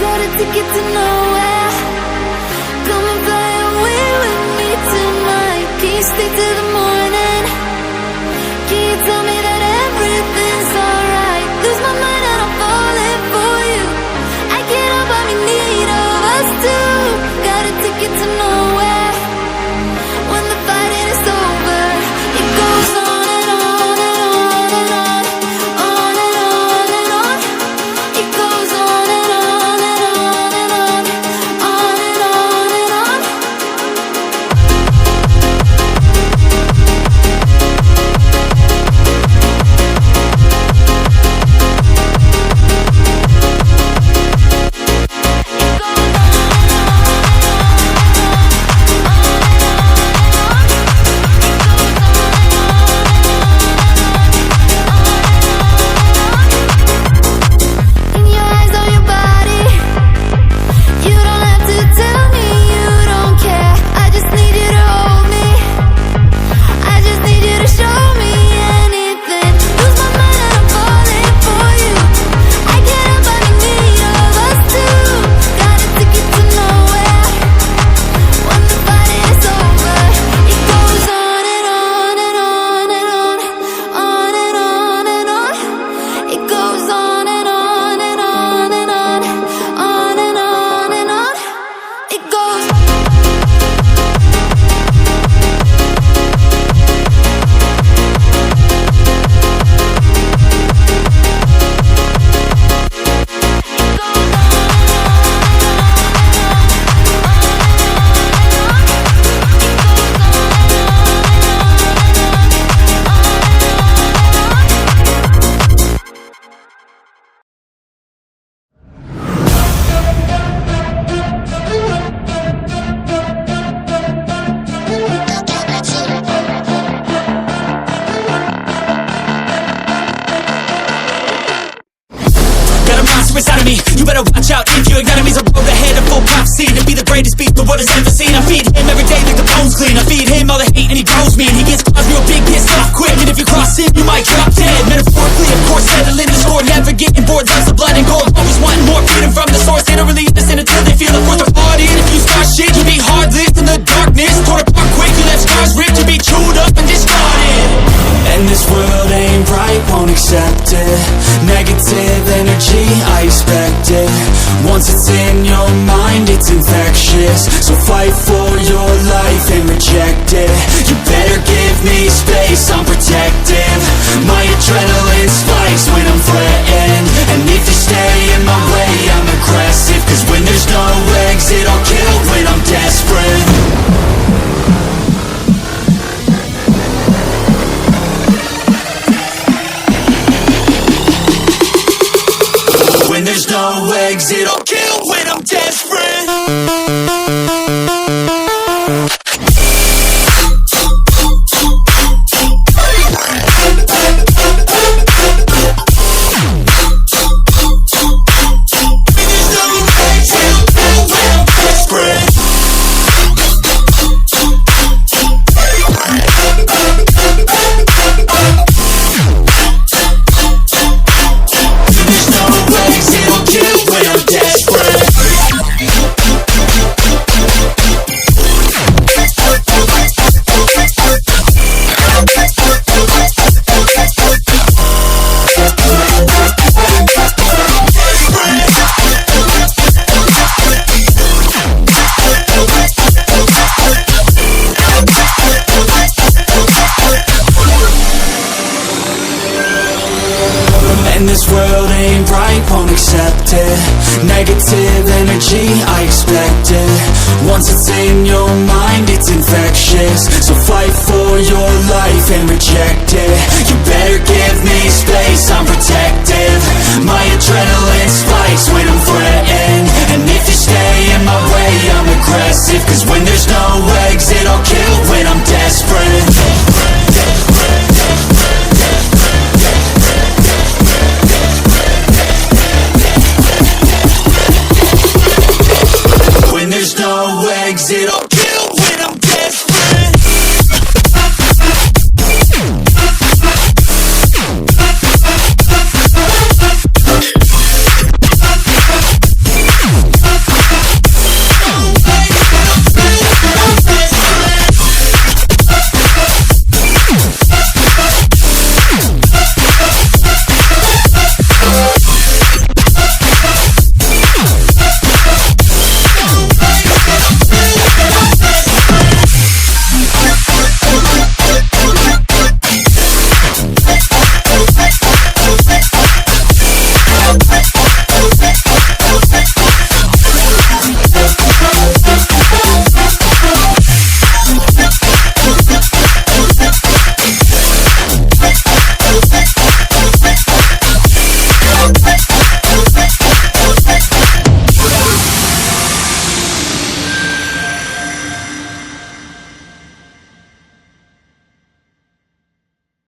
Got a ticket to nowhere. Come and fly away with me tonight. Can you stay till the morning? Can you tell me that everything's alright? Lose my mind and I'm falling for you. I can't help but be in need of us two. Got a ticket to nowhere. When the fighting is over, it goes on and on and on and on. On and on and on. It goes on and on and on and on. On and on and on. In your eyes, on your body, you don't have to tell me you don't care. I just need you to hold me. I just need you to show me anything. Lose my mind and I'm falling for you. I can't help but be in need of us two. Got a ticket to nowhere. When the fighting is over, it goes on and on and on and on. On and on and on. It goes on and on and on and on. On and on and on. It goes. Got a monster inside of me, you better watch out. If your enemy's a road ahead of full prophecy to be the greatest beast the world has ever seen. I feed him every day like the bones clean. I feed him all the hate and he grows me. And he gets cause real big, pissed off quick. And if you cross him, you might drop dead. Metaphorically, of course, settling the score. Never getting bored, loves of blood and gore. Always wanting more, freedom from the source. They don't really listen until they feel the force of party. And if you start shit, you be heartless in the darkness. Torn apart quick, you left scars ripped. You be chewed up and discarded. And this world ain't right, won't accept it. Negative energy, I expect it. Once it's in your mind, it's infectious. So fight for your life and reject it. You better give me space, I'm protective. My adrenaline spikes when I'm threatened. And if you stay in my way, I'm aggressive. Cause when there's no exit, I'll kill when I'm desperate. When there's no exit, I'll kill when I'm desperate. And this world ain't right, won't accept it. Negative energy, I expect it. Once it's in your mind, it's infectious. So fight for your life and reject it.